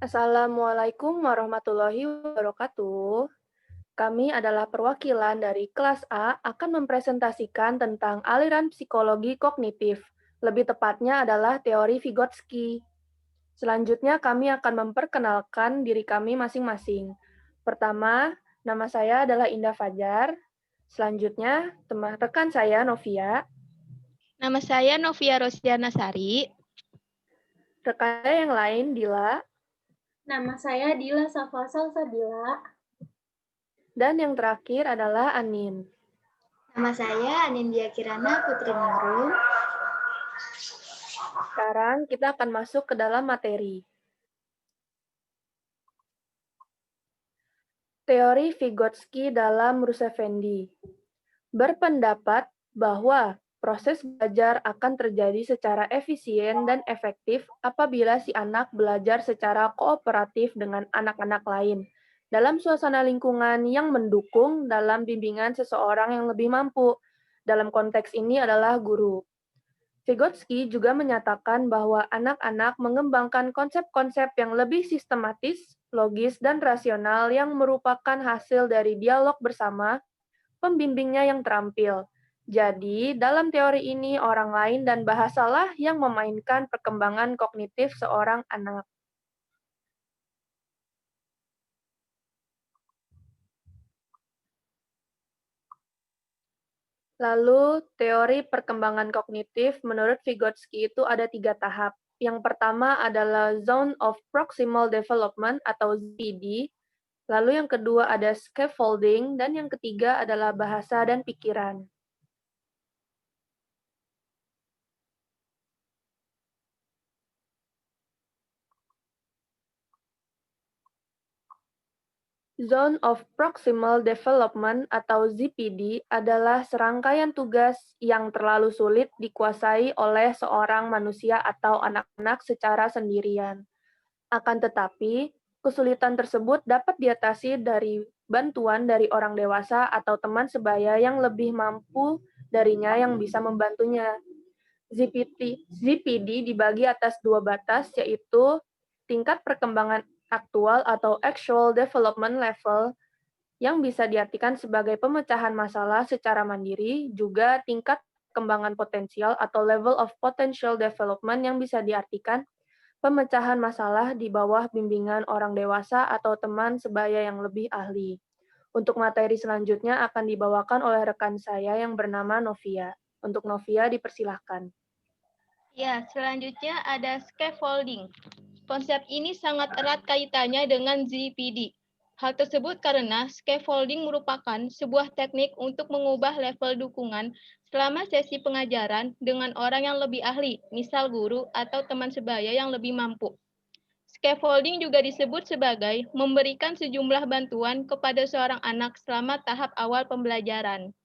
Assalamualaikum warahmatullahi wabarakatuh. Kami adalah perwakilan dari kelas A akan mempresentasikan tentang aliran psikologi kognitif. Lebih tepatnya adalah teori Vygotsky. Selanjutnya kami akan memperkenalkan diri kami masing-masing. Pertama, nama saya adalah Indah Fajar. Selanjutnya, teman rekan saya Novia. Nama saya Novia Rosdiana Sari. Rekan saya yang lain Dila. Nama saya Dila Safasal Sabila. Dan yang terakhir adalah Anin. Nama saya Anindya Kirana Putri Nurul. Sekarang kita akan masuk ke dalam materi. Teori Vygotsky dalam Ruseffendi berpendapat bahwa proses belajar akan terjadi secara efisien dan efektif apabila si anak belajar secara kooperatif dengan anak-anak lain dalam suasana lingkungan yang mendukung dalam bimbingan seseorang yang lebih mampu. Dalam konteks ini adalah guru. Vygotsky juga menyatakan bahwa anak-anak mengembangkan konsep-konsep yang lebih sistematis, logis, dan rasional yang merupakan hasil dari dialog bersama pembimbingnya yang terampil. Jadi, dalam teori ini, orang lain dan bahasalah yang memainkan perkembangan kognitif seorang anak. Lalu, teori perkembangan kognitif menurut Vygotsky itu ada 3 tahap. Yang pertama adalah Zone of Proximal Development atau ZPD, lalu yang kedua ada scaffolding, dan yang ketiga adalah bahasa dan pikiran. Zone of Proximal Development atau ZPD adalah serangkaian tugas yang terlalu sulit dikuasai oleh seorang manusia atau anak-anak secara sendirian. Akan tetapi, kesulitan tersebut dapat diatasi dari bantuan dari orang dewasa atau teman sebaya yang lebih mampu darinya yang bisa membantunya. ZPD dibagi atas 2 batas, yaitu tingkat perkembangan aktual atau actual development level yang bisa diartikan sebagai pemecahan masalah secara mandiri, juga tingkat perkembangan potensial atau level of potential development yang bisa diartikan pemecahan masalah di bawah bimbingan orang dewasa atau teman sebaya yang lebih ahli. Untuk materi selanjutnya akan dibawakan oleh rekan saya yang bernama Novia. Untuk Novia dipersilahkan. Ya, selanjutnya ada scaffolding. Konsep ini sangat erat kaitannya dengan ZPD. Hal tersebut karena scaffolding merupakan sebuah teknik untuk mengubah level dukungan selama sesi pengajaran dengan orang yang lebih ahli, misal guru atau teman sebaya yang lebih mampu. Scaffolding juga disebut sebagai memberikan sejumlah bantuan kepada seorang anak selama tahap awal pembelajaran.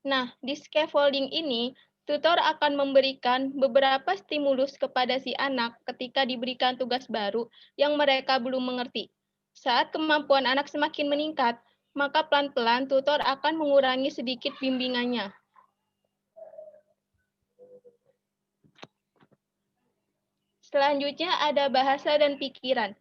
Nah, di scaffolding ini, tutor akan memberikan beberapa stimulus kepada si anak ketika diberikan tugas baru yang mereka belum mengerti. Saat kemampuan anak semakin meningkat, maka pelan-pelan tutor akan mengurangi sedikit bimbingannya. Selanjutnya ada bahasa dan pikiran.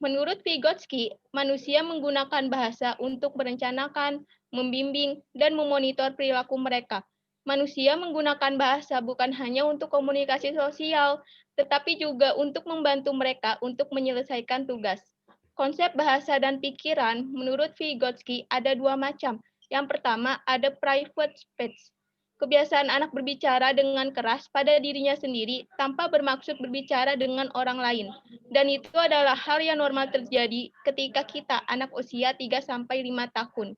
Menurut Vygotsky, manusia menggunakan bahasa untuk merencanakan, membimbing, dan memonitor perilaku mereka. Manusia menggunakan bahasa bukan hanya untuk komunikasi sosial, tetapi juga untuk membantu mereka untuk menyelesaikan tugas. Konsep bahasa dan pikiran menurut Vygotsky ada 2 macam. Yang pertama ada private speech. Kebiasaan anak berbicara dengan keras pada dirinya sendiri tanpa bermaksud berbicara dengan orang lain. Dan itu adalah hal yang normal terjadi ketika kita anak usia 3-5 tahun.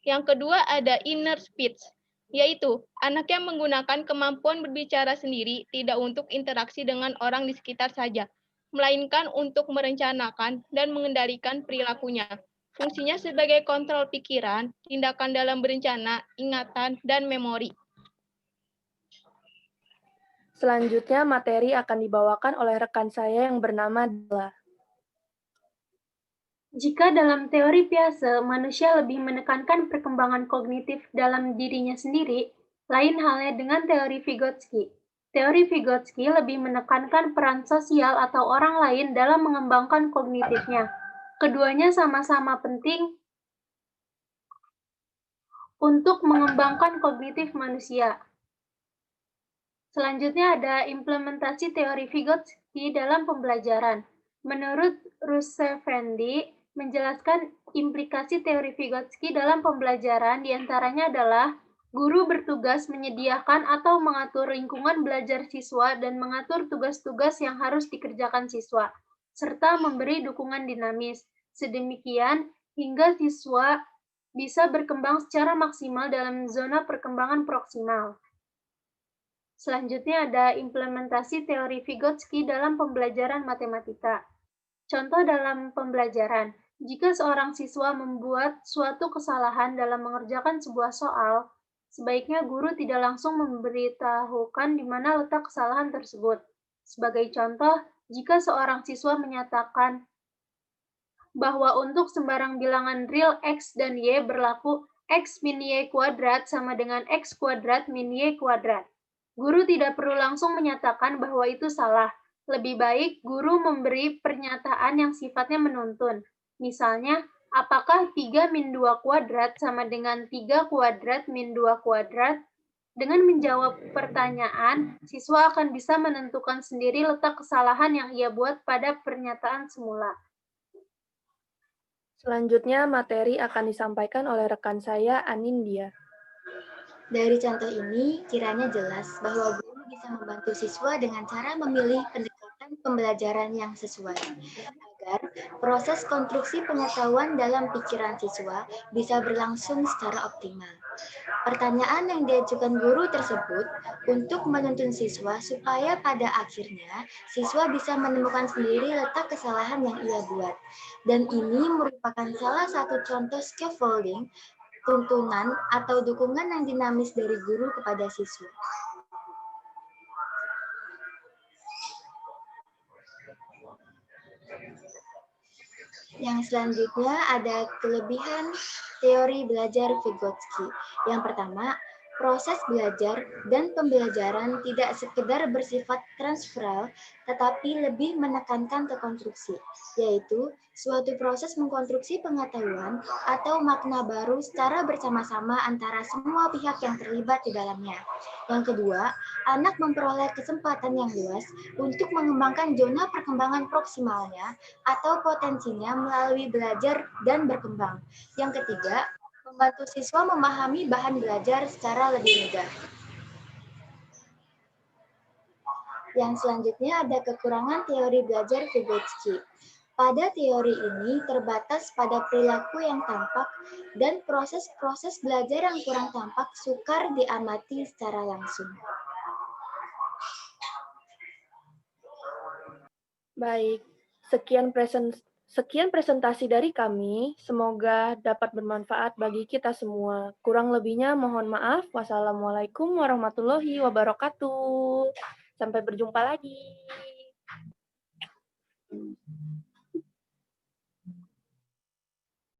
Yang kedua ada inner speech, yaitu anak yang menggunakan kemampuan berbicara sendiri tidak untuk interaksi dengan orang di sekitar saja, melainkan untuk merencanakan dan mengendalikan perilakunya. Fungsinya sebagai kontrol pikiran, tindakan dalam berencana, ingatan, dan memori. Selanjutnya, materi akan dibawakan oleh rekan saya yang bernama Dila. Jika dalam teori Piaget, manusia lebih menekankan perkembangan kognitif dalam dirinya sendiri, lain halnya dengan teori Vygotsky. Teori Vygotsky lebih menekankan peran sosial atau orang lain dalam mengembangkan kognitifnya. Keduanya sama-sama penting untuk mengembangkan kognitif manusia. Selanjutnya ada implementasi teori Vygotsky dalam pembelajaran. Menurut Ruseffendi, menjelaskan implikasi teori Vygotsky dalam pembelajaran diantaranya adalah guru bertugas menyediakan atau mengatur lingkungan belajar siswa dan mengatur tugas-tugas yang harus dikerjakan siswa, serta memberi dukungan dinamis. Sedemikian hingga siswa bisa berkembang secara maksimal dalam zona perkembangan proksimal. Selanjutnya ada implementasi teori Vygotsky dalam pembelajaran matematika. Contoh dalam pembelajaran, jika seorang siswa membuat suatu kesalahan dalam mengerjakan sebuah soal, sebaiknya guru tidak langsung memberitahukan di mana letak kesalahan tersebut. Sebagai contoh, jika seorang siswa menyatakan bahwa untuk sembarang bilangan real x dan y berlaku x min y kuadrat sama dengan x kuadrat min y kuadrat. Guru tidak perlu langsung menyatakan bahwa itu salah. Lebih baik guru memberi pernyataan yang sifatnya menuntun. Misalnya, apakah 3 min 2 kuadrat sama dengan 3 kuadrat min 2 kuadrat? Dengan menjawab pertanyaan, siswa akan bisa menentukan sendiri letak kesalahan yang ia buat pada pernyataan semula. Selanjutnya, materi akan disampaikan oleh rekan saya, Anindya. Dari contoh ini, kiranya jelas bahwa guru bisa membantu siswa dengan cara memilih pendekatan pembelajaran yang sesuai, agar proses konstruksi pengetahuan dalam pikiran siswa bisa berlangsung secara optimal. Pertanyaan yang diajukan guru tersebut untuk menuntun siswa supaya pada akhirnya siswa bisa menemukan sendiri letak kesalahan yang ia buat. Dan ini merupakan salah satu contoh scaffolding tuntunan atau dukungan yang dinamis dari guru kepada siswa. Yang selanjutnya ada kelebihan teori belajar Vygotsky. Yang pertama, proses belajar dan pembelajaran tidak sekedar bersifat transferal, tetapi lebih menekankan ke konstruksi, yaitu suatu proses mengkonstruksi pengetahuan atau makna baru secara bersama-sama antara semua pihak yang terlibat di dalamnya. Yang kedua, anak memperoleh kesempatan yang luas untuk mengembangkan zona perkembangan proksimalnya atau potensinya melalui belajar dan berkembang. Yang ketiga, membantu siswa memahami bahan belajar secara lebih mudah. Yang selanjutnya ada kekurangan teori belajar Vygotsky. Pada teori ini terbatas pada perilaku yang tampak dan proses-proses belajar yang kurang tampak sukar diamati secara langsung. Baik, sekian presentasi dari kami. Semoga dapat bermanfaat bagi kita semua. Kurang lebihnya mohon maaf. Wassalamualaikum warahmatullahi wabarakatuh. Sampai berjumpa lagi.